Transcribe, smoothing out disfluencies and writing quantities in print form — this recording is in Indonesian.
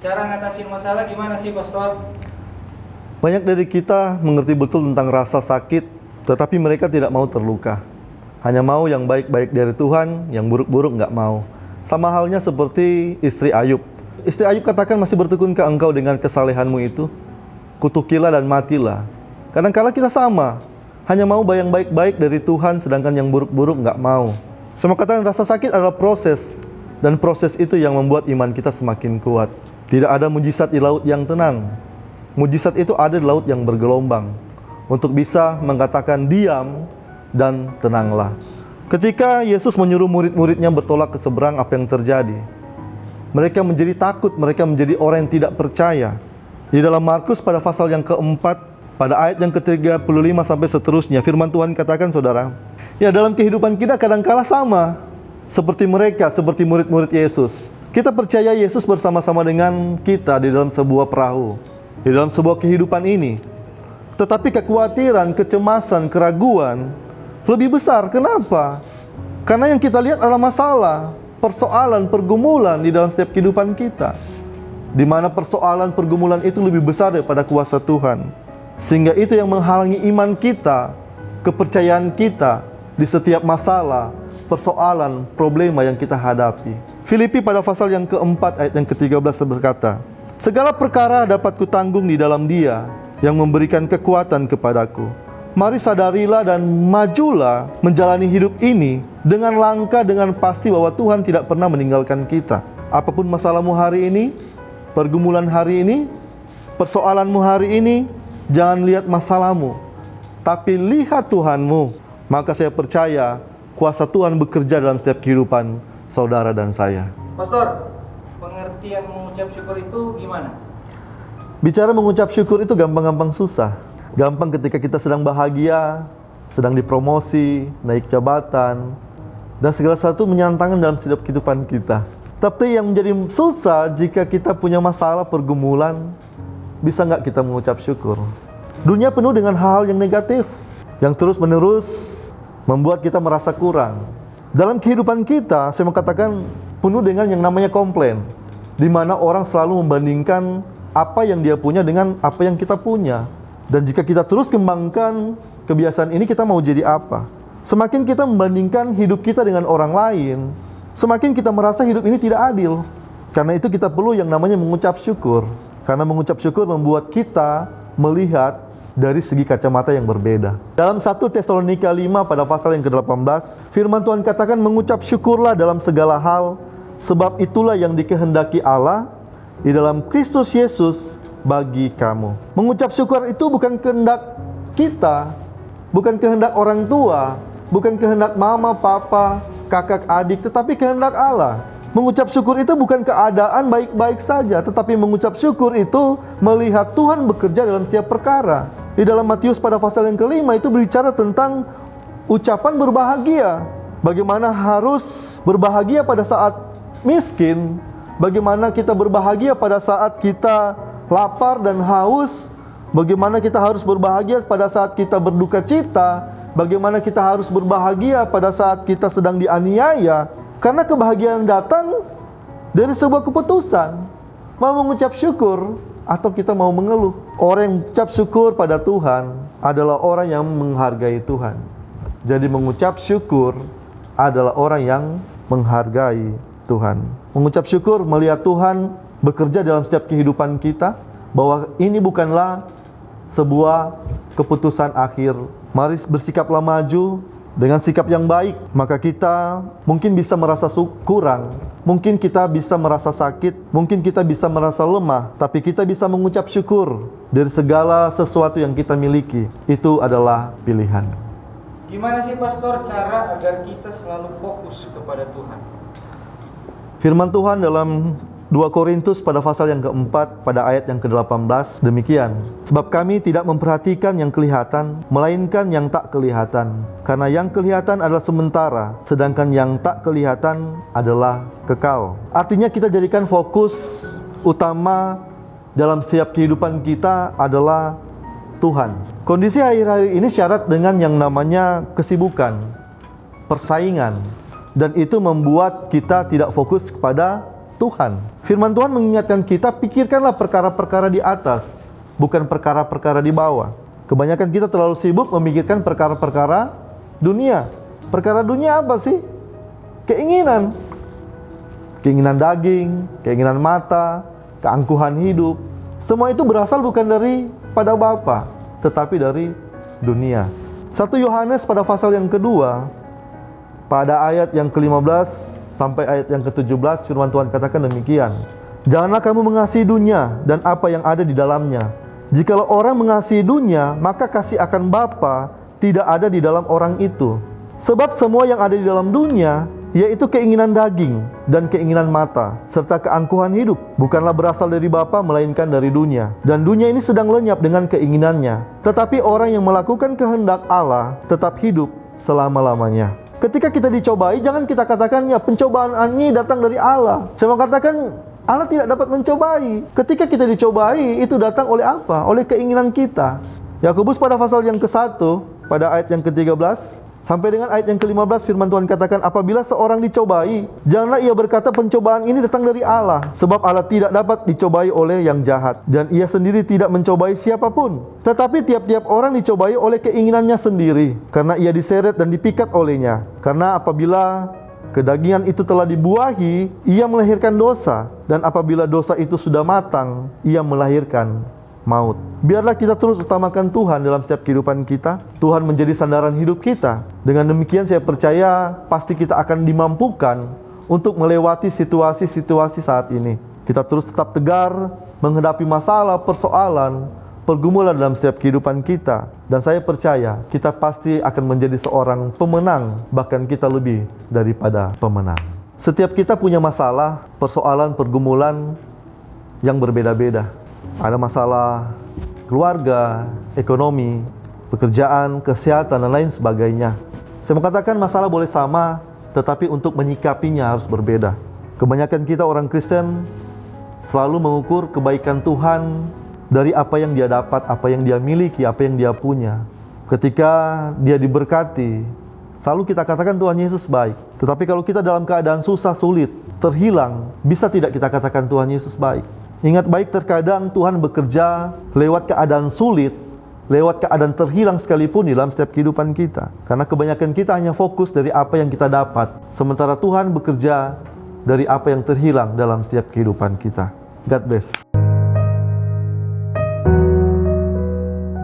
Cara ngatasin masalah gimana sih, Pastor? Banyak dari kita mengerti betul tentang rasa sakit, tetapi mereka tidak mau terluka. Hanya mau yang baik-baik dari Tuhan, yang buruk-buruk nggak mau. Sama halnya seperti istri Ayub. Istri Ayub katakan, masih bertekunkah engkau dengan kesalehanmu itu? Kutukilah dan matilah. Kadang-kala kita sama, hanya mau yang baik-baik dari Tuhan, sedangkan yang buruk-buruk nggak mau. Saya mau katakan rasa sakit adalah proses, dan proses itu yang membuat iman kita semakin kuat. Tidak ada mujizat di laut yang tenang. Mujizat itu ada di laut yang bergelombang, untuk bisa mengatakan diam dan tenanglah. Ketika Yesus menyuruh murid-muridnya bertolak ke seberang, apa yang terjadi? Mereka menjadi takut, mereka menjadi orang yang tidak percaya. Di dalam Markus pada pasal yang keempat, pada ayat yang ke-35 sampai seterusnya, firman Tuhan katakan, saudara, ya dalam kehidupan kita kadangkala sama seperti mereka, seperti murid-murid Yesus. Kita percaya Yesus bersama-sama dengan kita di dalam sebuah perahu, di dalam sebuah kehidupan ini. Tetapi kekhawatiran, kecemasan, keraguan lebih besar. Kenapa? Karena yang kita lihat adalah masalah, persoalan, pergumulan di dalam setiap kehidupan kita, di mana persoalan, pergumulan itu lebih besar daripada kuasa Tuhan. Sehingga itu yang menghalangi iman kita, kepercayaan kita di setiap masalah, persoalan, problema yang kita hadapi. Filipi pada pasal yang keempat ayat yang ke-13 berkata, segala perkara dapat kutanggung di dalam Dia yang memberikan kekuatan kepadaku. Mari sadarilah dan majulah menjalani hidup ini dengan langkah, dengan pasti bahwa Tuhan tidak pernah meninggalkan kita. Apapun masalahmu hari ini, pergumulan hari ini, persoalanmu hari ini, jangan lihat masalahmu, tapi lihat Tuhanmu. Maka saya percaya kuasa Tuhan bekerja dalam setiap kehidupan saudara dan saya. Pastor, pengertian mengucap syukur itu gimana? Bicara mengucap syukur itu gampang-gampang susah. Gampang ketika kita sedang bahagia, sedang dipromosi, naik jabatan, dan segala sesuatu menyenangkan dalam setiap kehidupan kita. Tapi yang menjadi susah jika kita punya masalah, pergumulan, bisa nggak kita mengucap syukur? Dunia penuh dengan hal-hal yang negatif, yang terus-menerus membuat kita merasa kurang. Dalam kehidupan kita, saya mau katakan, penuh dengan yang namanya komplain, di mana orang selalu membandingkan apa yang dia punya dengan apa yang kita punya. Dan jika kita terus kembangkan kebiasaan ini, kita mau jadi apa? Semakin kita membandingkan hidup kita dengan orang lain, semakin kita merasa hidup ini tidak adil. Karena itu kita perlu yang namanya mengucap syukur. Karena mengucap syukur membuat kita melihat dari segi kacamata yang berbeda. Dalam 1 Tesalonika 5 pada pasal yang ke-18, firman Tuhan katakan, mengucap syukurlah dalam segala hal, sebab itulah yang dikehendaki Allah di dalam Kristus Yesus bagi kamu. Mengucap syukur itu bukan kehendak kita, bukan kehendak orang tua, bukan kehendak mama, papa, kakak, adik, tetapi kehendak Allah. Mengucap syukur itu bukan keadaan baik-baik saja, tetapi mengucap syukur itu melihat Tuhan bekerja dalam setiap perkara. Di dalam Matius pada pasal yang kelima itu berbicara tentang ucapan berbahagia. Bagaimana harus berbahagia pada saat miskin, bagaimana kita berbahagia pada saat kita lapar dan haus, bagaimana kita harus berbahagia pada saat kita berduka cita, bagaimana kita harus berbahagia pada saat kita sedang dianiaya. Karena kebahagiaan datang dari sebuah keputusan, mau mengucap syukur atau kita mau mengeluh. Orang yang mengucap syukur pada Tuhan adalah orang yang menghargai Tuhan. Jadi mengucap syukur adalah orang yang menghargai Tuhan. Mengucap syukur melihat Tuhan bekerja dalam setiap kehidupan kita, bahwa ini bukanlah sebuah keputusan akhir. Mari bersikaplah maju dengan sikap yang baik, maka kita mungkin bisa merasa kurang, mungkin kita bisa merasa sakit, mungkin kita bisa merasa lemah, tapi kita bisa mengucap syukur dari segala sesuatu yang kita miliki. Itu adalah pilihan. Gimana sih, Pastor, cara agar kita selalu fokus kepada Tuhan? Firman Tuhan dalam 2 Korintus pada pasal yang keempat pada ayat yang ke-18 demikian. Sebab kami tidak memperhatikan yang kelihatan, melainkan yang tak kelihatan. Karena yang kelihatan adalah sementara, sedangkan yang tak kelihatan adalah kekal. Artinya kita jadikan fokus utama dalam setiap kehidupan kita adalah Tuhan. Kondisi akhir-akhir ini syarat dengan yang namanya kesibukan, persaingan, dan itu membuat kita tidak fokus kepada Tuhan. Firman Tuhan mengingatkan kita, pikirkanlah perkara-perkara di atas, bukan perkara-perkara di bawah. Kebanyakan kita terlalu sibuk memikirkan perkara-perkara dunia. Perkara dunia apa sih? Keinginan. Keinginan daging, keinginan mata, keangkuhan hidup. Semua itu berasal bukan dari pada Bapa, tetapi dari dunia. 1 Yohanes pada pasal yang kedua, pada ayat yang ke-15 sampai ayat yang ke-17, firman Tuhan katakan demikian. Janganlah kamu mengasihi dunia dan apa yang ada di dalamnya. Jikalau orang mengasihi dunia, maka kasih akan Bapa tidak ada di dalam orang itu. Sebab semua yang ada di dalam dunia, yaitu keinginan daging dan keinginan mata, serta keangkuhan hidup, bukanlah berasal dari Bapa, melainkan dari dunia. Dan dunia ini sedang lenyap dengan keinginannya. Tetapi orang yang melakukan kehendak Allah tetap hidup selama-lamanya. Ketika kita dicobai, jangan kita katakan, ya pencobaan ini datang dari Allah. Saya mau katakan, Allah tidak dapat mencobai. Ketika kita dicobai, itu datang oleh apa? Oleh keinginan kita. Yakobus pada pasal yang ke-1, pada ayat yang ke-13, sampai dengan ayat yang ke-15, firman Tuhan katakan, apabila seorang dicobai, janganlah ia berkata pencobaan ini datang dari Allah. Sebab Allah tidak dapat dicobai oleh yang jahat, dan ia sendiri tidak mencobai siapapun. Tetapi tiap-tiap orang dicobai oleh keinginannya sendiri, karena ia diseret dan dipikat olehnya. Karena apabila kedagingan itu telah dibuahi, ia melahirkan dosa. Dan apabila dosa itu sudah matang, ia melahirkan maut. Biarlah kita terus utamakan Tuhan dalam setiap kehidupan kita. Tuhan menjadi sandaran hidup kita. Dengan demikian saya percaya pasti kita akan dimampukan untuk melewati situasi-situasi saat ini. Kita terus tetap tegar menghadapi masalah, persoalan, pergumulan dalam setiap kehidupan kita. Dan saya percaya kita pasti akan menjadi seorang pemenang, bahkan kita lebih daripada pemenang. Setiap kita punya masalah, persoalan, pergumulan yang berbeda-beda. Ada masalah keluarga, ekonomi, pekerjaan, kesehatan, dan lain sebagainya. Saya mengatakan masalah boleh sama, tetapi untuk menyikapinya harus berbeda. Kebanyakan kita orang Kristen selalu mengukur kebaikan Tuhan dari apa yang dia dapat, apa yang dia miliki, apa yang dia punya. Ketika dia diberkati, selalu kita katakan Tuhan Yesus baik. Tetapi kalau kita dalam keadaan susah, sulit, terhilang, bisa tidak kita katakan Tuhan Yesus baik? Ingat baik, terkadang Tuhan bekerja lewat keadaan sulit, lewat keadaan terhilang sekalipun di dalam setiap kehidupan kita. Karena kebanyakan kita hanya fokus dari apa yang kita dapat, sementara Tuhan bekerja dari apa yang terhilang dalam setiap kehidupan kita. God bless.